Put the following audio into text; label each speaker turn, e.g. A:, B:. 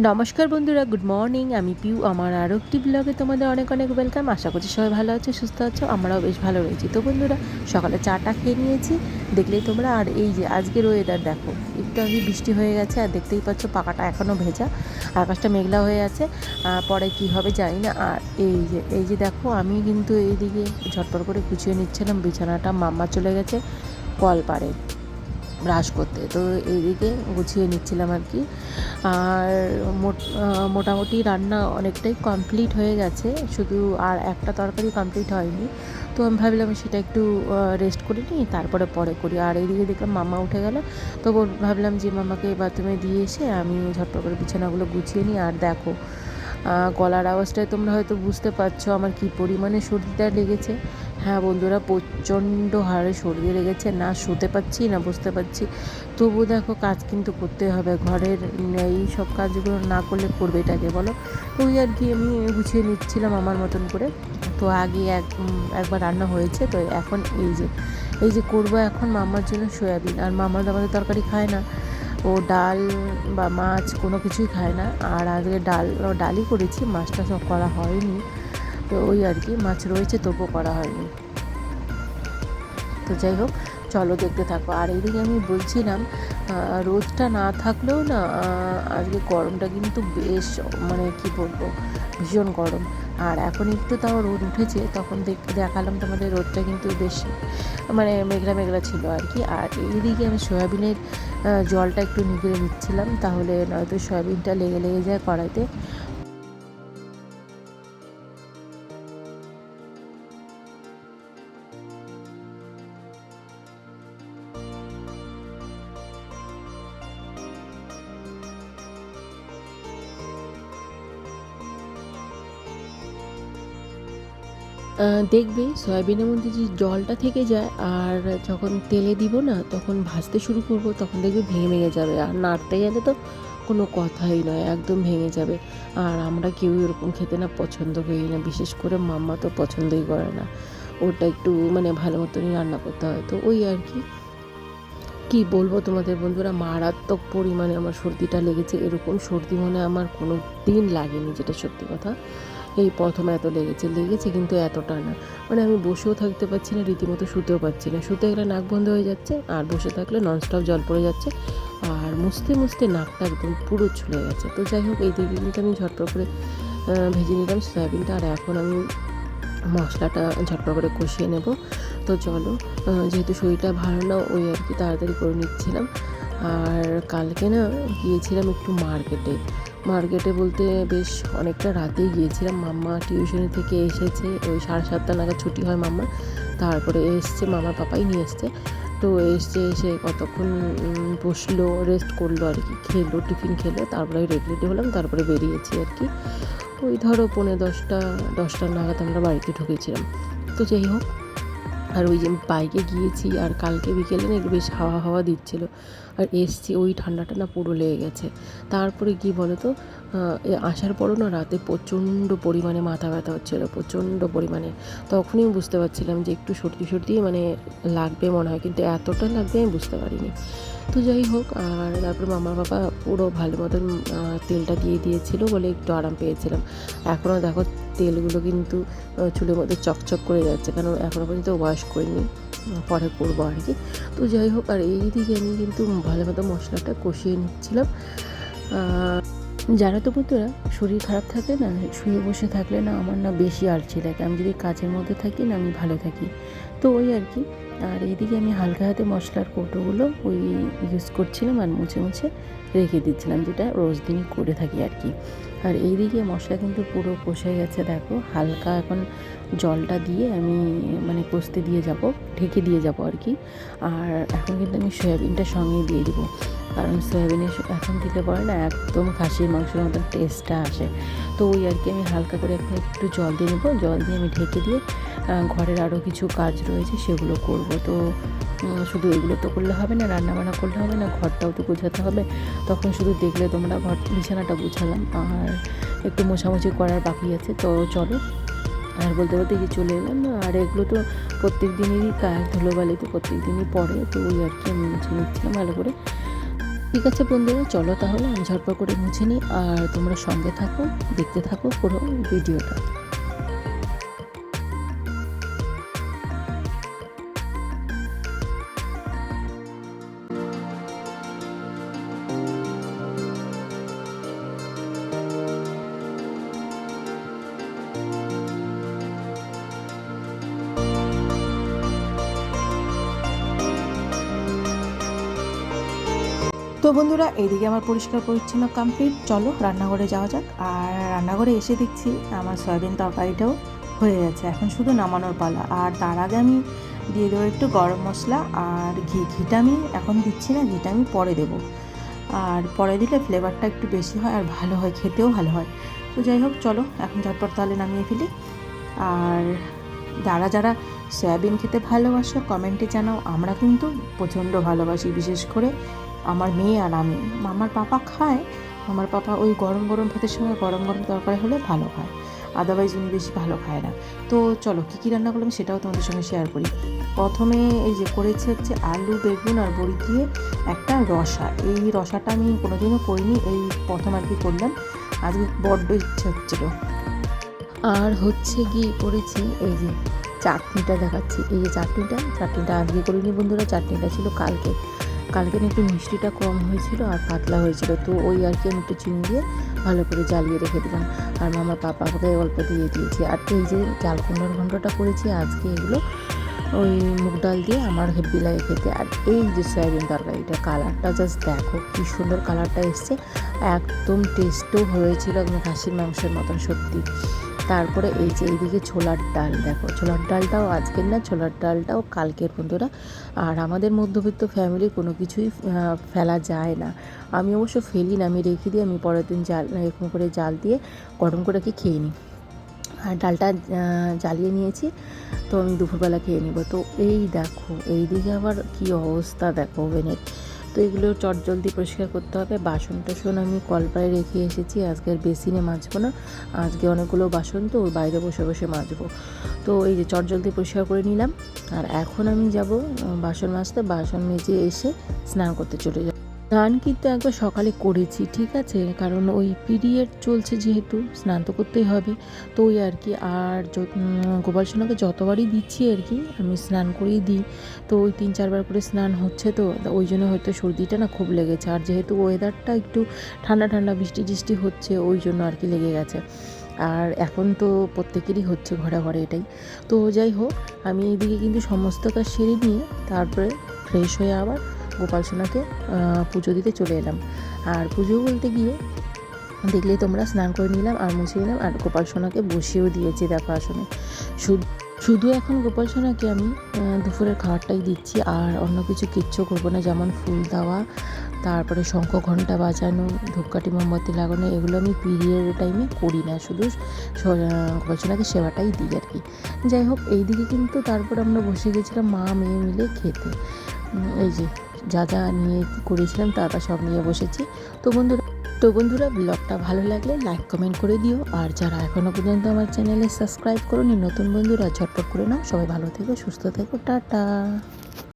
A: নমস্কার বন্ধুরা, good morning. আমি পিউ। আমার আরও একটি ব্লগে তোমাদের অনেক অনেক ওয়েলকাম। আশা করছি সবাই ভালো আছো, সুস্থ আছো। আমরাও বেশ ভালো রয়েছি। তো বন্ধুরা, সকালে চাটা খেয়ে নিয়েছি, দেখলেই তোমরা। আর এই যে আজকের ওয়েদার দেখো, একটু আগে বৃষ্টি হয়ে গেছে, আর দেখতেই পাচ্ছ পাকাটা এখনও ভেজা, আকাশটা মেঘলা হয়ে আছে। পরে কি হবে জানি না। আর এই যে দেখো, আমি কিন্তু এইদিকে ঝটপট করে গুছিয়ে নিচ্ছিলাম বিছানাটা। মাম্মা চলে গেছে কলপাড়ে ব্রাশ করতে, তো এইদিকে গুছিয়ে নিচ্ছিলাম আর কি। আর মোটামুটি রান্না অনেকটাই কমপ্লিট হয়ে গেছে, শুধু আর একটা তরকারি কমপ্লিট হয়নি। তো আমি ভাবলাম সেটা একটু রেস্ট করে নিই, তারপরে পরে করি। আর এইদিকে দেখলাম মাম্মা উঠে গেল, তো ভাবলাম যে মাম্মাকে বাথরুমে দিয়ে এসে আমি ঝটপট করে বিছানাগুলো গুছিয়ে নিই। আর দেখো, গলার আওয়াজটায় তোমরা হয়তো বুঝতে পারছো আমার কী পরিমাণে সর্দিটা লেগেছে। হ্যাঁ বন্ধুরা, প্রচণ্ড হারে সর্দি লেগেছে, না শুতে পারছি না বুঝতে পারছি। তবু দেখো, কাজ কিন্তু করতে হবে, ঘরের এই সব কাজগুলো না করলে করবে এটাকে বলো। ওই আর কি আমি গুছিয়ে নিচ্ছিলাম আমার মতন করে। তো আগে একবার রান্না হয়েছে, তো এখন এই যে করবো এখন মাম্মার জন্য সয়াবিন। আর মাম্মা তো আমাদের তরকারি খায় না, ও ডাল বা মাছ কোনো কিছুই খায় না। আর আজকে ডালই করেছি, মাছটা সব করা হয়নি। তো ওই আর কি, মাছ রয়েছে তবুও করা হয়নি। তো যাই হোক, চলো দেখতে থাকো। আর এইদিকে আমি বলছিলাম, রোদটা না থাকলেও না, আজকে গরমটা কিন্তু বেশ, মানে কি বলবো, ভীষণ গরম। আর এখন একটু তাও রোদ উঠেছে, তখন দেখালাম তোমাদের রোদটা কিন্তু বেশ, মানে মেঘলা মেঘলা ছিল আর কি। আর এইদিকে আমি সয়াবিনের জলটা একটু নিগড়ে নিচ্ছিলাম, তাহলে নয়তো সয়াবিনটা লেগে লেগে যায় কড়াইতে। দেখবে সয়াবিনের মধ্যে যে জলটা থেকে যায়, আর যখন তেলে দিব না, তখন ভাজতে শুরু করব, তখন দেখবে ভেঙে ভেঙে যাবে। আর নাড়তে গেলে তো কোনো কথাই নয়, একদম ভেঙে যাবে। আর আমরা কেউ এরকম খেতে না পছন্দ করি না, বিশেষ করে মাম্মা তো পছন্দই করে না। ওটা একটু মানে ভালো মতনই রান্না করতে হয়। তো ওই আর কি, কী বলবো তোমাদের বন্ধুরা, মারাত্মক পরিমাণে আমার সর্দিটা লেগেছে। এরকম সর্দি মনে আমার কোনো দিন লাগেনি, যেটা সত্যি কথা। এই প্রথম এত লেগেছে কিন্তু এতটা না। মানে আমি বসেও থাকতে পারছি না, রীতিমতো শুতেও পারছি না। শুতে গেলে নাক বন্ধ হয়ে যাচ্ছে, আর বসে থাকলে ননস্টপ জল পড়ে যাচ্ছে, আর মুছতে মুছতে নাকটা একদম পুরো ছুলে গেছে। তো যাই হোক, এই দিকে কিন্তু আমি ঝটপট করে ভেজে নিলাম সয়াবিনটা। আর এখন আমি মশলাটা ঝটপট করে কষিয়ে নেব। তো চলো, যেহেতু শরীরটা ভালো না, ওই আর কি তাড়াতাড়ি করে নিচ্ছিলাম। আর কালকে না গিয়েছিলাম একটু মার্কেটে বলতে বেশ অনেকটা রাতেই গিয়েছিলাম। মাম্মা টিউশনি থেকে এসেছে, ওই 7:30 নাগাদ ছুটি হয় মাম্মার। তারপরে এসছে, মামার পাপাই নিয়ে এসছে। তো এসে কতক্ষণ বসলো, রেস্ট করলো আর কি, খেলো, টিফিন খেলো, তারপরে রেডি হলাম, তারপরে বেরিয়েছি আর কি। ওই ধরো 9:45 10টা নাগাদ আমরা বাড়িতে ঢুকেছিলাম। তো যাই হোক, আর ওই যে বাইকে গিয়েছি, আর কালকে বিকেলে না একটু বেশ হাওয়া হাওয়া দিচ্ছিলো, আর এসছি, ওই ঠান্ডাটা না পুরো লেগে গেছে। তারপরে কী বলো তো, আসার পরও না রাতে প্রচণ্ড পরিমাণে মাথা ব্যথা হচ্ছিলো, প্রচণ্ড পরিমাণে। তখনই বুঝতে পারছিলাম যে একটু সর্দি সর্দি মানে লাগবে মনে হয়, কিন্তু এতটা লাগবে আমি বুঝতে পারিনি। তো যাই হোক, আর তারপর মামা বাবা পুরো ভালো মতন তেলটা দিয়ে দিয়েছিলো বলে একটু আরাম পেয়েছিলাম। এখনও দেখো তেলগুলো কিন্তু চুলের মধ্যে চকচক করে যাচ্ছে, কারণ এখনও পর্যন্ত ওয়াশ করিনি, পরে করবো আর কি। তো যাই হোক, আর এই দিকে আমি কিন্তু ভালো মতো মশলাটা কষিয়ে নিচ্ছিলাম। জানো তো বন্ধুরা, শরীর খারাপ থাকলে না, শুয়ে বসে থাকলে না আমার না বেশি আলসি লাগে। আমি যদি কাজের মধ্যে থাকি না, আমি ভালো থাকি। তো ওই আর কি। আর এইদিকে আমি হালকা হাতে মশলার কৌটোগুলো ওই ইউজ করছিলাম, আর মুছে মুছে রেখে দিচ্ছিলাম, যেটা রোজ দিনই করে থাকি আর কি। আর এইদিকে মশলা কিন্তু পুরো কষে গেছে দেখো। হালকা এখন জলটা দিয়ে আমি মানে কষতে দিয়ে যাব, ঢেকে দিয়ে যাব আর কি। আর এখন কিন্তু আমি সয়াবিনটা সঙ্গে দিয়ে দিব, কারণ সয়াবিনে এখন দিলে পরে না একদম খাসির মাংসের মতন টেস্টটা আসে। তো ওই আর কি, আমি হালকা করে এখন একটু জল দিয়ে নেবো, জল দিয়ে আমি ঢেকে দিয়ে ঘরের আরও কিছু কাজ রয়েছে সেগুলো করব। তো শুধু এগুলো তো করলে হবে না, রান্নাবান্না করলে হবে না, ঘরটাও তো গোছাতে হবে। তখন শুধু দেখলে তোমরা বিছানাটা গুছালাম, আর একটু মোছামুছি করার বাকি আছে। তো চলো, আর বলতে বলতে যে চলে এলাম। আর এগুলো তো প্রত্যেক দিনেরই কাজ, ধুলোবালি তো প্রত্যেক দিনই পড়ে। তো ওই আর কি আমি মুছে নিচ্ছিলাম ভালো করে। ঠিক আছে বন্ধুরা, চলো তাহলে আমি ঝটপট করে মুছে নিই, আর তোমরা সঙ্গে থাকো, দেখতে থাকো পুরো ভিডিওটা।
B: তো বন্ধুরা, এইদিকে আমার পরিষ্কার পরিচ্ছন্ন কমপ্লিট। চলো রান্নাঘরে যাওয়া যাক। আর রান্নাঘরে এসে দেখছি আমার সয়াবিন তরকারিটাও হয়ে গেছে, এখন শুধু নামানোর পালা। আর তার আগে আমি দিয়ে দেবো একটু গরম মশলা আর ঘিটা আমি এখন দিচ্ছি না, ঘিটা আমি পরে দেবো। আর পরে দিলে ফ্লেভারটা একটু বেশি হয় আর ভালো হয়, খেতেও ভালো হয়। তো যাই হোক, চলো এখন ঝটপট তাহলে নামিয়ে ফেলি। আর যারা যারা সয়াবিন খেতে ভালোবাসো কমেন্টে জানাও। আমরা কিন্তু প্রচণ্ড ভালোবাসি, বিশেষ করে আমার মেয়ে আর আমি। আমার পাপা খায়, আমার পাপা ওই গরম গরম ভাতের সময় গরম গরম তরকারি হলে ভালো খায়, আদারওয়াইজ উনি বেশি ভালো খায় না। তো চলো কী কী রান্না করলাম সেটাও তোমাদের সঙ্গে শেয়ার করি। প্রথমে এই যে করেছি হচ্ছে আলু বেগুন আর বড়ি দিয়ে একটা রসা। এই রসাটা আমি কোনোদিনও করিনি, এই প্রথম আর কি করলাম, আজকে বড্ড ইচ্ছে হচ্ছিলো।
A: আর হচ্ছে গিয়ে করেছি এই যে চাটনিটা দেখাচ্ছি। এই যে চাটনিটা আজকে করিনি বন্ধুরা, চাটনিটা ছিল কালকে না একটু মিষ্টিটা কম হয়েছিল আর পাতলা হয়েছিল, তো ওই আর কি আমি একটু চিনি দিয়ে ভালো করে জ্বালিয়ে রেখে দিলাম। আর আমার পাপাকে অল্প দিয়ে দিয়েছি। আর এই যে চাল কুমড়োর ঘন্টটা করেছি আজকে, এগুলো ওই মুগ ডাল দিয়ে আমার হেব্বি লাগে খেতে। আর এই যে সয়াবিন তরকারিটা, কালারটা জাস্ট দেখো কী সুন্দর কালারটা এসছে, একদম টেস্টও হয়েছিল একদম খাসির মাংসের মতন সত্যি। তারপরে এই যে এইদিকে ছোলার ডাল, দেখো ছোলার ডালটাও আজকের না, ছোলার ডালটাও কালকের বন্ধুরা। আর আমাদের মধ্যবিত্ত ফ্যামিলি কোনো কিছুই ফেলা যায় না। আমি অবশ্য ফেলি না, আমি রেখে দিই, আমি পরের দিন এরকম করে জাল দিয়ে গরম করে কি খেয়ে নিই। আর ডালটা জ্বালিয়ে নিয়েছি, তো আমি দুপুরবেলা খেয়ে নিব। তো এই দেখো এইদিকে আবার কি অবস্থা দেখো ওভেনের। তো এগুলো চটজলদি পরিষ্কার করতে হবে। বাসন টাসন আমি কলপাড়ে রেখে এসেছি, আজকে আর বেসিনে মাজবো না, আজকে অনেকগুলো বাসন তো ওর বাইরে বসে বসে মাজবো। তো এই যে চটজলদি পরিষ্কার করে নিলাম। আর এখন আমি যাব বাসন মাজতে, বাসন মেজে এসে স্নান করতে চলে যাব। স্নান কিন্তু একবার সকালে করেছি, ঠিক আছে, কারণ ওই পিরিয়ড চলছে যেহেতু স্নান তো করতেই হবে, তো ওই আর কি। আর গোপাল সোনাকে যতবারই দিচ্ছি আর কি আমি স্নান করেই দিই, তো ওই 3-4 বার করে স্নান হচ্ছে, তো ওই জন্য হয়তো সর্দিটা না খুব লেগেছে। আর যেহেতু ওয়েদারটা একটু ঠান্ডা ঠান্ডা বৃষ্টি হচ্ছে, ওই জন্য আর কি লেগে গেছে। আর এখন তো প্রত্যেকেরই হচ্ছে ঘরে ঘরে এটাই। তো যাই হোক, আমি এইদিকে কিন্তু সমস্ত কাজ সেরে নিয়ে তারপরে ফ্রেশ হয়ে আবার গোপাল সোনাকে পুজো দিতে চলে এলাম। আর পুজো বলতে গিয়ে দেখলেই তোমরা, স্নান করে নিলাম আর মুছে নিলাম, আর গোপাল সোনাকে বসিয়েও দিয়েছি দেখো আসনে। শুধু এখন গোপাল সোনাকে আমি দুপুরের খাবারটাই দিচ্ছি, আর অন্য কিছু কিচ্ছু করবো না। যেমন ফুল দেওয়া, তারপরে শঙ্খ ঘণ্টা বাজানো, ধূপকাঠি মোমবাতি লাগানো, এগুলো আমি পিরিয়ডের টাইমে করি না, শুধু গোপাল সোনাকে সেবাটাই দিই আর কি। যাই হোক, এইদিকে কিন্তু তারপর আমরা বসে গেছিলাম মা মেয়ে মিলে খেতে। এই যে যা নিয়ে করেছিলাম তা সব নিয়ে বসেছি। তো বন্ধুরা ব্লগটা ভালো লাগলে লাইক কমেন্ট করে দিও। আর যারা এখনও পর্যন্ত আমার চ্যানেলে সাবস্ক্রাইব করোনি, নতুন বন্ধুরা ঝটপট করে নাও। সবাই ভালো থেকো, সুস্থ থেকো, টাটা।